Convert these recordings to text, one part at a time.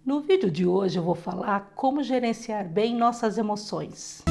No vídeo de hoje eu vou falar como gerenciar bem nossas emoções.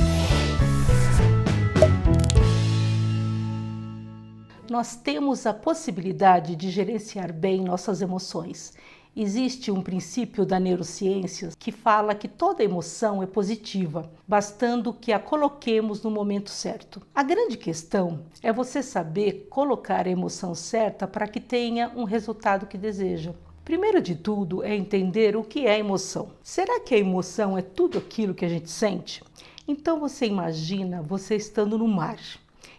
Nós temos a possibilidade de gerenciar bem nossas emoções. Existe um princípio da neurociência que fala que toda emoção é positiva, bastando que a coloquemos no momento certo. A grande questão é você saber colocar a emoção certa para que tenha um resultado que deseja. Primeiro de tudo é entender o que é emoção. Será que a emoção é tudo aquilo que a gente sente? Então você imagina você estando no mar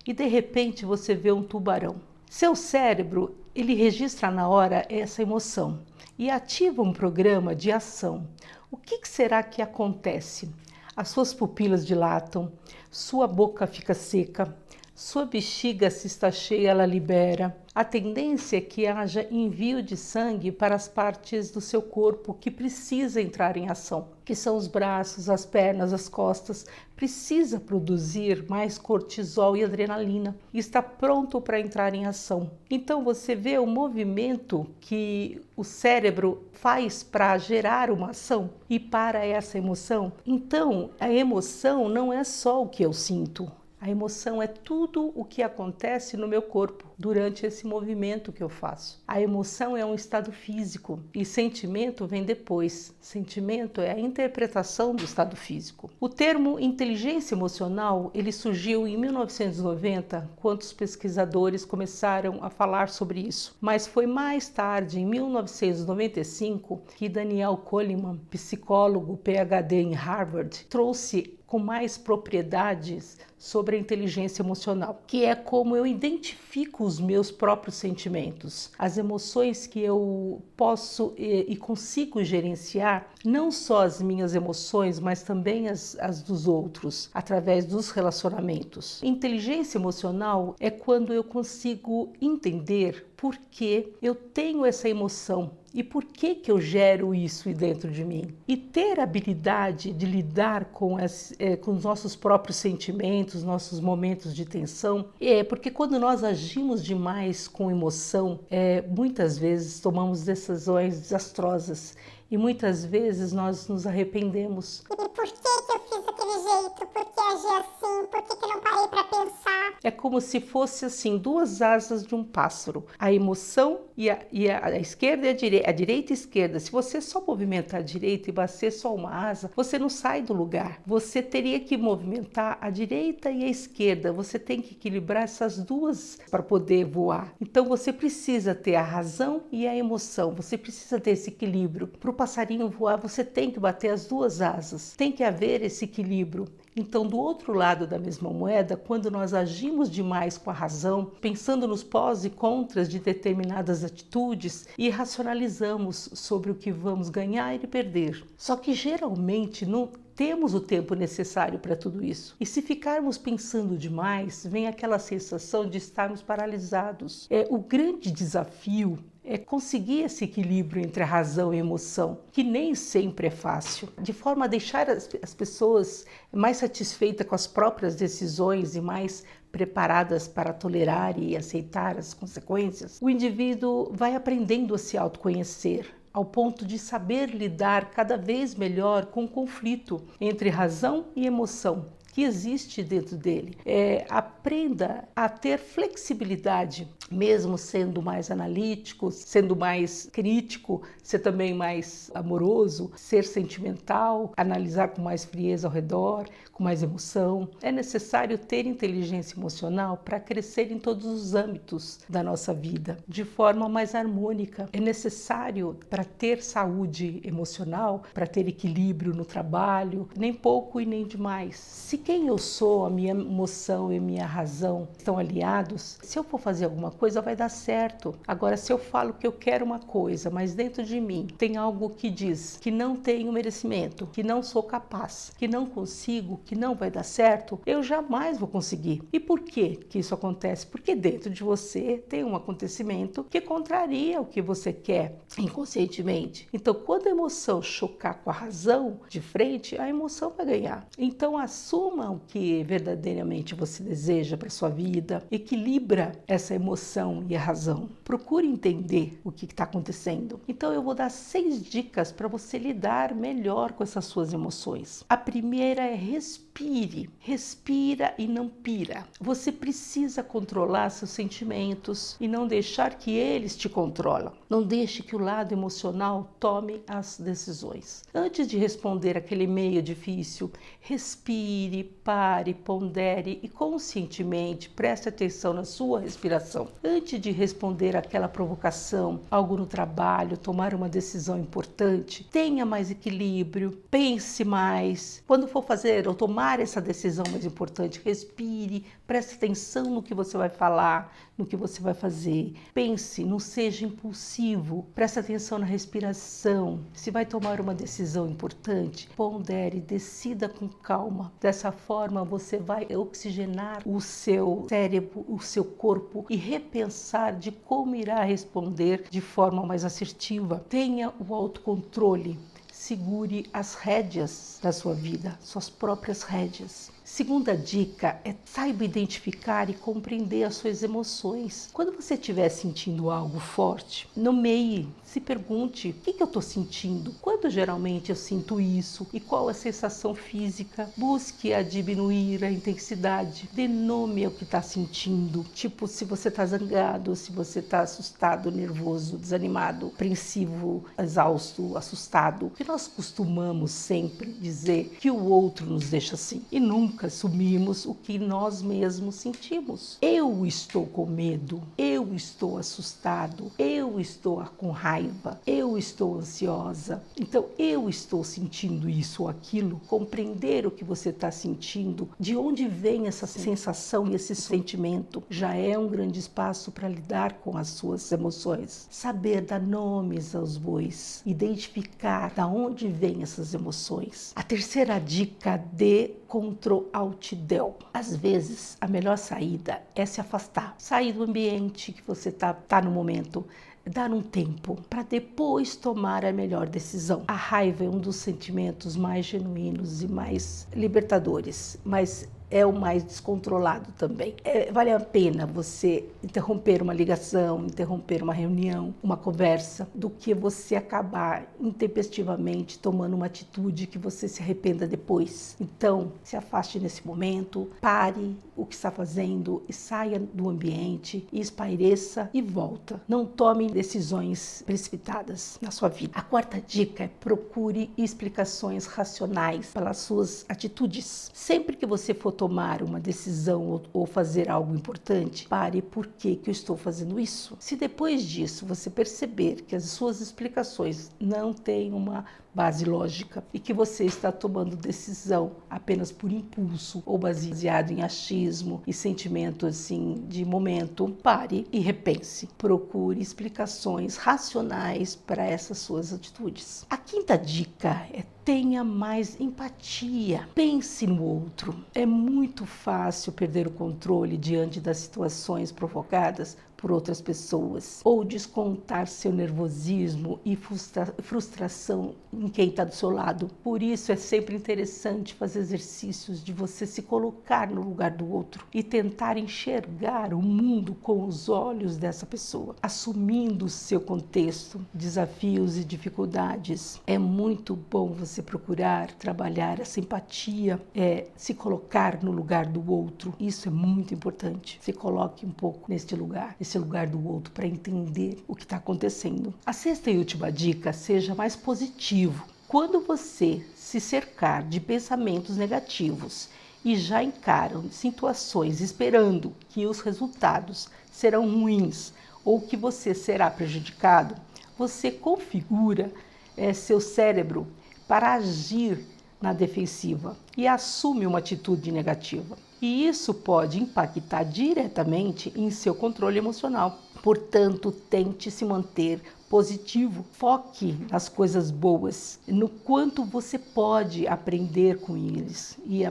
e de repente você vê um tubarão. Seu cérebro, ele registra na hora essa emoção e ativa um programa de ação. O que será que acontece? As suas pupilas dilatam, sua boca fica seca, sua bexiga, se está cheia, ela libera. A tendência é que haja envio de sangue para as partes do seu corpo que precisa entrar em ação, que são os braços, as pernas, as costas. Precisa produzir mais cortisol e adrenalina e está pronto para entrar em ação. Então você vê o movimento que o cérebro faz para gerar uma ação e para essa emoção. Então a emoção não é só o que eu sinto. A emoção é tudo o que acontece no meu corpo durante esse movimento que eu faço. A emoção é um estado físico e sentimento vem depois. Sentimento é a interpretação do estado físico. O termo inteligência emocional, ele surgiu em 1990, quando os pesquisadores começaram a falar sobre isso. Mas foi mais tarde, em 1995, que Daniel Goleman, psicólogo PhD em Harvard, trouxe com mais propriedades sobre a inteligência emocional, que é como eu identifico os meus próprios sentimentos, as emoções que eu posso e consigo gerenciar, não só as minhas emoções, mas também as dos outros, através dos relacionamentos. Inteligência emocional é quando eu consigo entender por que eu tenho essa emoção e por que eu gero isso dentro de mim. E ter a habilidade de lidar com os nossos próprios sentimentos, nossos momentos de tensão, porque quando nós agimos demais com emoção, muitas vezes tomamos decisões desastrosas e muitas vezes nós nos arrependemos. E por que eu fiz daquele jeito? Por que agi assim? Por que eu não parei para pensar? É como se fosse assim, duas asas de um pássaro. A emoção e a esquerda e a direita e a esquerda. Se você só movimentar a direita e bater só uma asa, você não sai do lugar. Você teria que movimentar a direita e a esquerda. Você tem que equilibrar essas duas para poder voar. Então você precisa ter a razão e a emoção. Você precisa ter esse equilíbrio. Para o passarinho voar, você tem que bater as duas asas. Tem que haver esse equilíbrio. Então, do outro lado da mesma moeda, quando nós agimos demais com a razão, pensando nos pós e contras de determinadas atitudes e racionalizamos sobre o que vamos ganhar e perder. Só que geralmente não temos o tempo necessário para tudo isso. E se ficarmos pensando demais, vem aquela sensação de estarmos paralisados. O grande desafio é conseguir esse equilíbrio entre a razão e a emoção, que nem sempre é fácil, de forma a deixar as pessoas mais satisfeitas com as próprias decisões e mais preparadas para tolerar e aceitar as consequências. O indivíduo vai aprendendo a se autoconhecer, ao ponto de saber lidar cada vez melhor com o conflito entre razão e emoção que existe dentro dele. Aprenda a ter flexibilidade, mesmo sendo mais analítico, sendo mais crítico, ser também mais amoroso, ser sentimental, analisar com mais frieza ao redor, com mais emoção. É necessário ter inteligência emocional para crescer em todos os âmbitos da nossa vida, de forma mais harmônica. É necessário para ter saúde emocional, para ter equilíbrio no trabalho, nem pouco e nem demais. Se quem eu sou, a minha emoção e a minha razão estão aliados, se eu for fazer alguma coisa vai dar certo. Agora, se eu falo que eu quero uma coisa, mas dentro de mim tem algo que diz que não tenho merecimento, que não sou capaz, que não consigo, que não vai dar certo, eu jamais vou conseguir. E por que isso acontece? Porque dentro de você tem um acontecimento que contraria o que você quer inconscientemente. Então, quando a emoção chocar com a razão de frente, a emoção vai ganhar. Então, assuma Toma o que verdadeiramente você deseja para sua vida, equilibra essa emoção e a razão. Procure entender o que está acontecendo. Então eu vou dar 6 dicas para você lidar melhor com essas suas emoções. A primeira é respire. Respira e não pira. Você precisa controlar seus sentimentos e não deixar que eles te controlam. Não deixe que o lado emocional tome as decisões. Antes de responder aquele e-mail difícil, respire, pare, pondere e conscientemente preste atenção na sua respiração. Antes de responder aquela provocação, algo no trabalho, tomar uma decisão importante, tenha mais equilíbrio, pense mais. Quando for fazer ou tomar essa decisão mais importante, respire, preste atenção no que você vai falar, no que você vai fazer. Pense, não seja impulsivo, preste atenção na respiração. Se vai tomar uma decisão importante, pondere, decida com calma. Dessa forma, você vai oxigenar o seu cérebro, o seu corpo e repensar de como irá responder de forma mais assertiva. Tenha o autocontrole. Segure as rédeas da sua vida, suas próprias rédeas. Segunda dica é saiba identificar e compreender as suas emoções. Quando você estiver sentindo algo forte, nomeie, se pergunte o que eu estou sentindo, quando geralmente eu sinto isso e qual a sensação física. Busque a diminuir a intensidade, dê nome ao que está sentindo. Tipo, se você está zangado, se você está assustado, nervoso, desanimado, apreensivo, exausto, assustado. Porque nós costumamos sempre dizer que o outro nos deixa assim e nunca assumimos o que nós mesmos sentimos. Eu estou com medo, eu estou assustado, eu estou com raiva, eu estou ansiosa. Então, eu estou sentindo isso ou aquilo. Compreender o que você está sentindo, de onde vem essa sensação e esse sentimento, já é um grande espaço para lidar com as suas emoções. Saber dar nomes aos bois, identificar da onde vêm essas emoções. A terceira dica de Ctrl Alt Del. Às vezes, a melhor saída é se afastar. Sair do ambiente que você tá no momento. Dar um tempo para depois tomar a melhor decisão. A raiva é um dos sentimentos mais genuínos e mais libertadores, mas é o mais descontrolado também. Vale a pena você interromper uma ligação, interromper uma reunião, uma conversa, do que você acabar intempestivamente tomando uma atitude que você se arrependa depois. Então, se afaste nesse momento, pare o que está fazendo e saia do ambiente, e espaireça e volta. Não tome decisões precipitadas na sua vida. A quarta dica é procure explicações racionais pelas suas atitudes. Sempre que você for tomar uma decisão ou fazer algo importante, pare por que eu estou fazendo isso. Se depois disso você perceber que as suas explicações não têm uma base lógica e que você está tomando decisão apenas por impulso ou baseado em achismo e sentimento assim de momento, pare e repense. Procure explicações racionais para essas suas atitudes. A quinta dica é: tenha mais empatia. Pense no outro. É muito fácil perder o controle diante das situações provocadas por outras pessoas, ou descontar seu nervosismo e frustração em quem está do seu lado. Por isso é sempre interessante fazer exercícios de você se colocar no lugar do outro e tentar enxergar o mundo com os olhos dessa pessoa, assumindo o seu contexto, desafios e dificuldades. É muito bom você procurar trabalhar essa empatia, se colocar no lugar do outro. Isso é muito importante. Se coloque um pouco neste lugar do outro, para entender o que está acontecendo. A sexta e última dica: seja mais positivo. Quando você se cercar de pensamentos negativos e já encaram situações esperando que os resultados serão ruins ou que você será prejudicado, você configura seu cérebro para agir na defensiva e assume uma atitude negativa. E isso pode impactar diretamente em seu controle emocional. Portanto, tente se manter positivo. Foque nas coisas boas, no quanto você pode aprender com eles e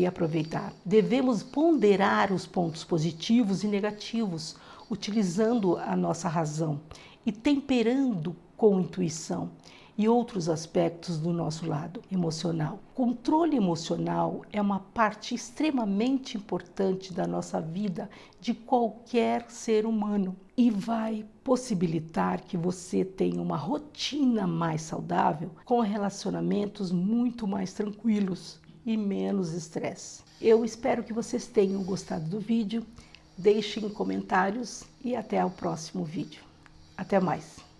aproveitar. Devemos ponderar os pontos positivos e negativos, utilizando a nossa razão e temperando com intuição. e outros aspectos do nosso lado emocional. Controle emocional é uma parte extremamente importante da nossa vida, de qualquer ser humano, e vai possibilitar que você tenha uma rotina mais saudável, com relacionamentos muito mais tranquilos e menos estresse. Eu espero que vocês tenham gostado do vídeo. Deixem comentários e até o próximo vídeo. Até mais!